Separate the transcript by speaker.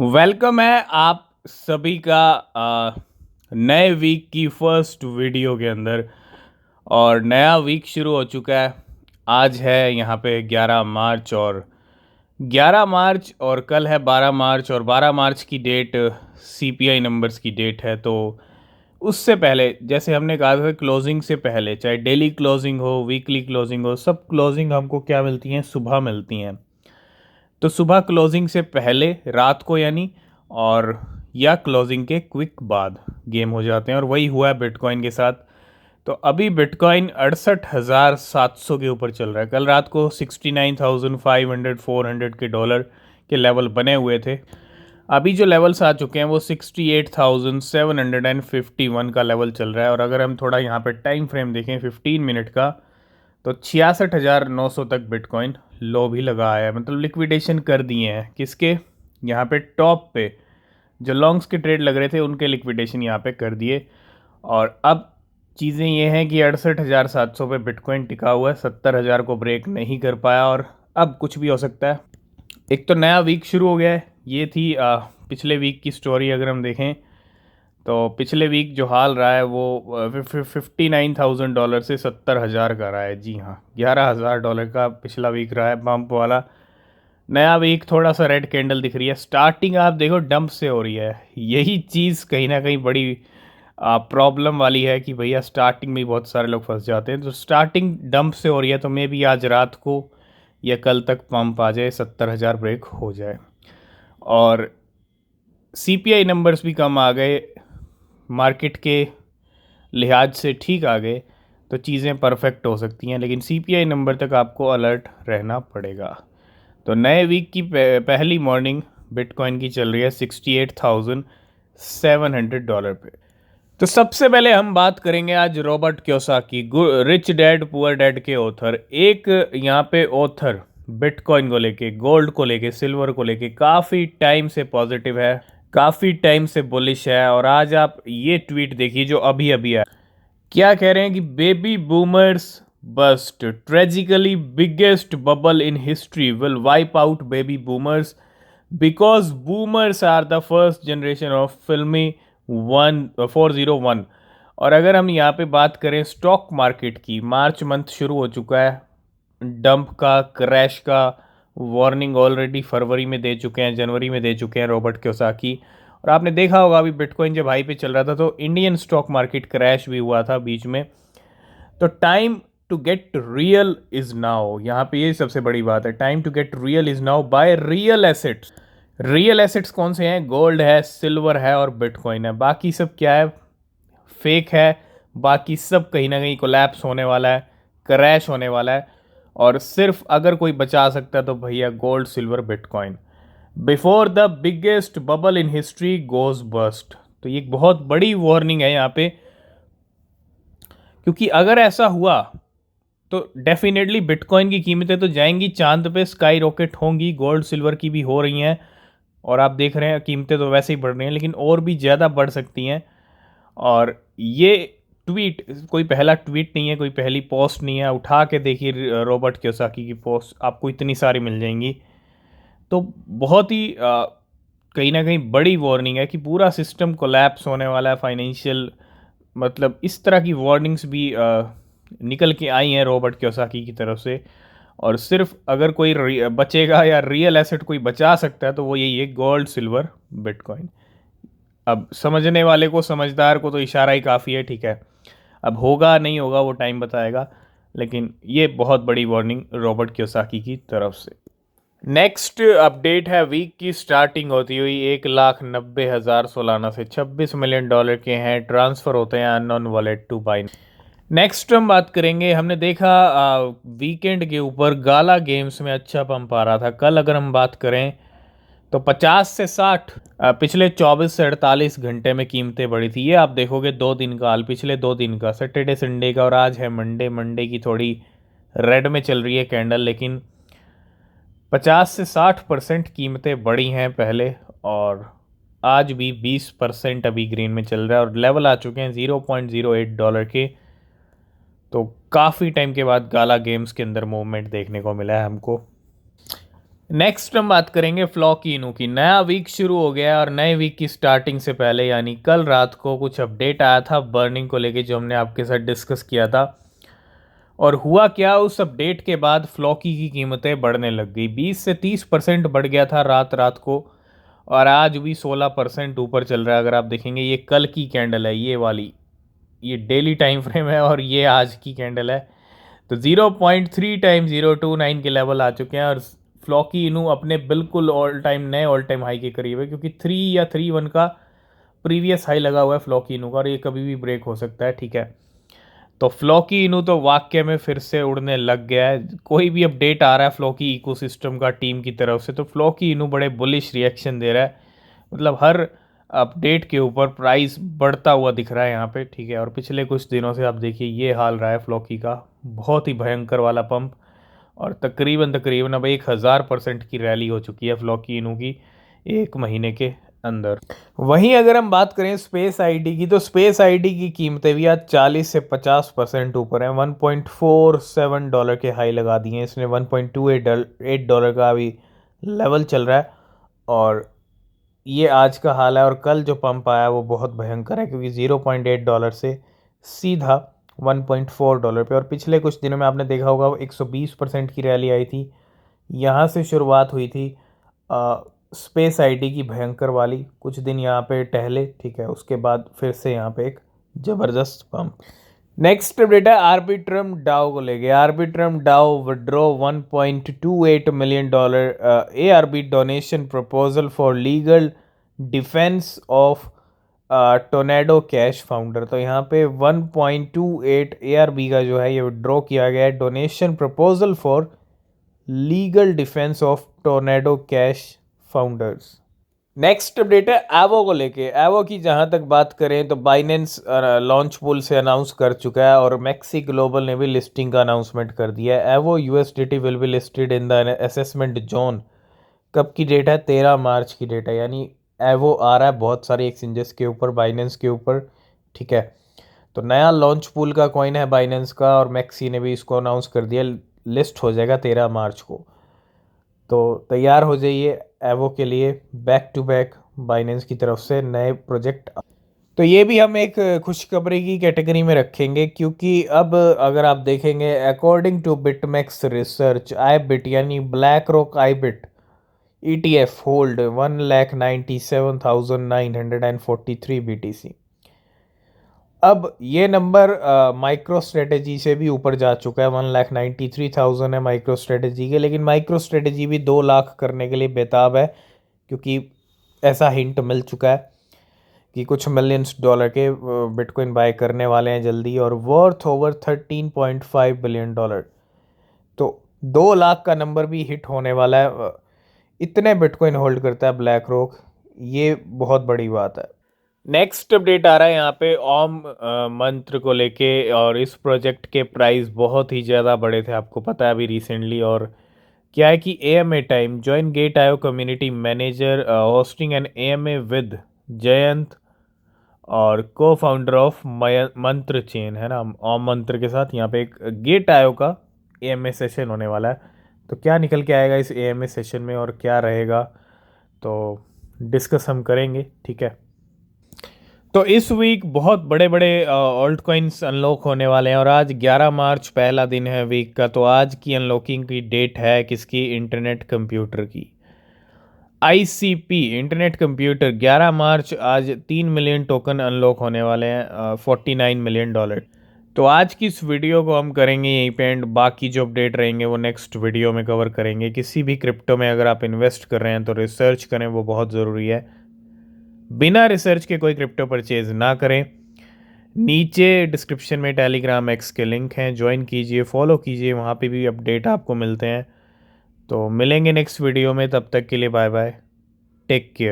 Speaker 1: Welcome है आप सभी का नए वीक की फर्स्ट वीडियो के अंदर। और नया वीक शुरू हो चुका है। आज है यहाँ पे 11 मार्च और 11 मार्च और कल है 12 मार्च और 12 मार्च की डेट सीपीआई नंबर्स की डेट है। तो उससे पहले जैसे हमने कहा था क्लोजिंग से पहले, चाहे डेली क्लोजिंग हो वीकली क्लोजिंग हो, सब क्लोजिंग हमको क्या मिलती हैं? सुबह मिलती हैं। तो सुबह क्लोजिंग से पहले रात को यानी, और या क्लोजिंग के क्विक बाद गेम हो जाते हैं। और वही हुआ है बिटकॉइन के साथ। तो अभी बिटकॉइन 68,700 के ऊपर चल रहा है। कल रात को 69,500 400 के डॉलर के लेवल बने हुए थे। अभी जो लेवल्स आ चुके हैं वो 68,751 का लेवल चल रहा है। और अगर हम थोड़ा यहाँ पे टाइम फ्रेम देखें 15 मिनट का, तो 66,900 तक बिटकॉइन लो भी लगा है। मतलब लिक्विडेशन कर दिए हैं किसके? यहाँ पे टॉप पे जो लॉन्ग्स के ट्रेड लग रहे थे उनके लिक्विडेशन यहाँ पे कर दिए। और अब चीज़ें ये हैं कि 68,700 पे बिटकॉइन टिका हुआ है, 70,000 को ब्रेक नहीं कर पाया। और अब कुछ भी हो सकता है। एक तो नया वीक शुरू हो गया है। ये थी पिछले वीक की स्टोरी। अगर हम देखें तो पिछले वीक जो हाल रहा है वो $59,000 से 70,000 का रहा है। जी हाँ, $11,000 का पिछला वीक रहा है बम्प वाला। नया वीक थोड़ा सा रेड कैंडल दिख रही है। स्टार्टिंग आप देखो डंप से हो रही है। यही चीज़ कहीं ना कहीं बड़ी प्रॉब्लम वाली है कि भैया स्टार्टिंग में ही बहुत सारे लोग फंस जाते हैं। तो स्टार्टिंग डंप से हो रही है, तो मे बी आज रात को या कल तक पंप आ जाए, 70,000 ब्रेक हो जाए। और सीपीआई नंबर्स भी कम आ गए, मार्केट के लिहाज से ठीक आ गए, तो चीज़ें परफेक्ट हो सकती हैं। लेकिन सीपीआई नंबर तक आपको अलर्ट रहना पड़ेगा। तो नए वीक की पहली मॉर्निंग बिटकॉइन की चल रही है $68,700 पे। तो सबसे पहले हम बात करेंगे आज Robert Kiyosaki, rich dad poor dad के ऑथर। एक यहाँ पे ऑथर बिटकॉइन को लेके, गोल्ड को लेके, सिल्वर को लेके काफ़ी टाइम से पॉजिटिव है, काफ़ी टाइम से बुलिश है। और आज आप ये ट्वीट देखिए जो अभी अभी आया। क्या कह रहे हैं कि baby boomers bust, tragically biggest bubble in history will wipe out baby boomers because boomers are the first generation of फिल्मी 401। और अगर हम यहाँ पे बात करें स्टॉक मार्केट की, मार्च मंथ शुरू हो चुका है। डंप का, क्रैश का वार्निंग ऑलरेडी फरवरी में दे चुके हैं, जनवरी में दे चुके हैं रॉबर्ट क्योसाकी। और आपने देखा होगा अभी बिटकॉइन जब हाई पे चल रहा था तो इंडियन स्टॉक मार्केट क्रैश भी हुआ था बीच में। तो time to get real is now. यहाँ पे ये सबसे बड़ी बात है, time to get real is now by real assets. Real assets कौन से हैं? गोल्ड है, सिल्वर है और बिटकॉइन है। बाकी सब क्या है? फेक है। बाकी सब कहीं ना कहीं कोलैप्स होने वाला है, क्रैश होने वाला है। और सिर्फ अगर कोई बचा सकता है तो भैया gold, silver, bitcoin. Before the biggest bubble in history goes bust. तो ये एक बहुत बड़ी वार्निंग है यहाँ पे, क्योंकि अगर ऐसा हुआ तो डेफिनेटली बिटकॉइन की कीमतें तो जाएंगी चांद पे, स्काई रॉकेट होंगी। गोल्ड सिल्वर की भी हो रही हैं और आप देख रहे हैं कीमतें तो वैसे ही बढ़ रही हैं, लेकिन और भी ज़्यादा बढ़ सकती हैं। और ये ट्वीट कोई पहला ट्वीट नहीं है, कोई पहली पोस्ट नहीं है। उठा के देखिए रॉबर्ट क्योसाकी की पोस्ट, आपको इतनी सारी मिल जाएंगी। तो बहुत ही कहीं ना कहीं बड़ी वार्निंग है कि पूरा सिस्टम कोलैप्स होने वाला है, फाइनेंशियल। मतलब इस तरह की वार्निंग्स भी निकल के आई हैं रॉबर्ट क्योसाकी की तरफ से। और सिर्फ अगर कोई बचेगा या रियल एसेट कोई बचा सकता है तो वो यही है, गोल्ड, सिल्वर, बिटकॉइन। अब समझने वाले को, समझदार को तो इशारा ही काफ़ी है, ठीक है। अब होगा नहीं होगा वो टाइम बताएगा। लेकिन ये बहुत बड़ी वार्निंग रॉबर्ट क्योसाकी की तरफ से। नेक्स्ट अपडेट है वीक की स्टार्टिंग होती हुई 1,90,000 सोलाना से $26 मिलियन के हैं ट्रांसफ़र होते हैं unknown wallet to Binance. Next हम बात करेंगे, हमने देखा वीकेंड के ऊपर गाला गेम्स में अच्छा पंप आ रहा था। कल अगर हम बात करें तो 50 से 60 पिछले 24 से 48 घंटे में कीमतें बढ़ी थी। ये आप देखोगे 2 दिन का हाल, पिछले 2 दिन का, सैटरडे संडे का। और आज है मंडे, मंडे की थोड़ी रेड में चल रही है कैंडल, लेकिन 50 से 60% कीमतें बढ़ी हैं पहले। और आज भी 20% अभी ग्रीन में चल रहा है और लेवल आ चुके हैं $0.08 के। तो काफ़ी टाइम के बाद गाला गेम्स के अंदर मूवमेंट देखने को मिला है हमको। नेक्स्ट हम बात करेंगे फ्लॉकीनू की। नया वीक शुरू हो गया और नए वीक की स्टार्टिंग से पहले यानी कल रात को कुछ अपडेट आया था बर्निंग को लेके, जो हमने आपके साथ डिस्कस किया था। और हुआ क्या, उस अपडेट के बाद फ्लॉकी की कीमतें बढ़ने लग गई। 20 से 30% बढ़ गया था रात रात को, और आज भी 16% ऊपर चल रहा है। अगर आप देखेंगे, ये कल की कैंडल है ये वाली, ये डेली टाइम फ्रेम है और ये आज की कैंडल है। तो 0.3 टाइम 029 के लेवल आ चुके हैं, और फ्लॉकी इनू अपने बिल्कुल ऑल टाइम हाई के करीब है, क्योंकि 3 या 3.1 का प्रीवियस हाई लगा हुआ है फ्लॉकी इनू का, और ये कभी भी ब्रेक हो सकता है। ठीक है, तो फ्लॉकी इनू तो वाक्य में फिर से उड़ने लग गया है। कोई भी अपडेट आ रहा है फ्लॉकी इकोसिस्टम का टीम की तरफ से, तो फ्लॉकी इनू बड़े बुलिश रिएक्शन दे रहा है। मतलब हर अपडेट के ऊपर प्राइस बढ़ता हुआ दिख रहा है यहाँ पे। ठीक है, और पिछले कुछ दिनों से आप देखिए ये हाल रहा है फ्लॉकी का, बहुत ही भयंकर वाला पंप। और तकरीबन तकरीबन अब 1000% की रैली हो चुकी है फ्लॉकी इनू की एक महीने के अंदर। वहीं अगर हम बात करें स्पेस आईडी की, तो स्पेस आईडी की कीमतें भी आज 40 से 50% ऊपर हैं। $1.47 के हाई लगा दिए हैं इसने। $1.28 का अभी लेवल चल रहा है, और ये आज का हाल है। और कल जो पंप आया वो बहुत भयंकर है, क्योंकि $0.8 से सीधा $1.4 पे। और पिछले कुछ दिनों में आपने देखा होगा 120% की रैली आई थी। यहाँ से शुरुआत हुई थी स्पेस आईडी की भयंकर वाली, कुछ दिन यहाँ पे टहले। ठीक है, उसके बाद फिर से यहाँ पे एक ज़बरदस्त पंप। नेक्स्ट अपडेट है आर्बिट्रम डाओ को लेके। Arbitrum DAO withdraw $1.28 million ARB donation proposal for legal defence of Tornado Cash founder. तो यहाँ पे 1.28 ARB का जो है ये विड्रॉ किया गया है, donation proposal for legal defence of Tornado cash founders. Next update है एवो को लेके। एवो की जहां तक बात करें तो बाइनेंस लॉन्च पूल से अनाउंस कर चुका है, और मैक्सी ग्लोबल ने भी लिस्टिंग का अनाउंसमेंट कर दिया है। एवो USDT will be listed in the assessment zone. कब की डेट है? 13 मार्च की डेट है, यानी एवो आ रहा है बहुत सारे एक्सचेंजेस के ऊपर, बाइनेंस के ऊपर। ठीक है, तो नया लॉन्च पूल का कॉइन है बाइनेंस का, और मैक्सी ने भी इसको अनाउंस कर दिया, लिस्ट हो जाएगा 13 मार्च को। तो तैयार हो जाइए एवो के लिए, बैक टू बैक बाइनेंस की तरफ से नए प्रोजेक्ट। तो ये भी हम एक खुशखबरी की कैटेगरी में रखेंगे, क्योंकि अब अगर आप देखेंगे according to BitMEX research, IBIT यानी BlackRock IBIT ETF hold 1,97,943 BTC। अब ये नंबर माइक्रो स्ट्रेटेजी से भी ऊपर जा चुका है। 1,93,000 है माइक्रो स्ट्रेटेजी के, लेकिन माइक्रो स्ट्रेटेजी भी 2 लाख करने के लिए बेताब है, क्योंकि ऐसा हिंट मिल चुका है कि कुछ मिलियंस डॉलर के बिटकॉइन बाय करने वाले हैं जल्दी, और वर्थ ओवर $13.5 बिलियन। तो 2 लाख का नंबर भी हिट होने वाला है। इतने बिटकॉइन होल्ड करता है ब्लैक रॉक, ये बहुत बड़ी बात है। नेक्स्ट अपडेट आ रहा है यहाँ पे ओम मंत्र को लेके, और इस प्रोजेक्ट के प्राइस बहुत ही ज़्यादा बढ़े थे, आपको पता है अभी रिसेंटली। और क्या है कि AMA time join Gate io community manager hosting an AMA with Jayant, और को फाउंडर ऑफ मंत्र चेन, है ना, ओम मंत्र के साथ यहाँ पे एक गेट आयो का AMA सेशन होने वाला है। तो क्या निकल के आएगा इस AMA सेशन में और क्या रहेगा, तो डिस्कस हम करेंगे। ठीक है, तो इस वीक बहुत बड़े बड़े ऑल्ट कॉइन्स अनलॉक होने वाले हैं, और आज 11 मार्च पहला दिन है वीक का। तो आज की अनलॉकिंग की डेट है किसकी? इंटरनेट कंप्यूटर की। ICP इंटरनेट कंप्यूटर 11 मार्च आज 3 मिलियन टोकन अनलॉक होने वाले हैं, $49 मिलियन। तो आज की इस वीडियो को हम करेंगे यहीं पे एंड, बाकी जो अपडेट रहेंगे वो नेक्स्ट वीडियो में कवर करेंगे। किसी भी क्रिप्टो में अगर आप इन्वेस्ट कर रहे हैं तो रिसर्च करें, वो बहुत ज़रूरी है। बिना रिसर्च के कोई क्रिप्टो परचेज ना करें। नीचे डिस्क्रिप्शन में टेलीग्राम एक्स के लिंक हैं, ज्वाइन कीजिए, फॉलो कीजिए, वहाँ पे भी अपडेट आपको मिलते हैं। तो मिलेंगे नेक्स्ट वीडियो में, तब तक के लिए बाय बाय, टेक केयर।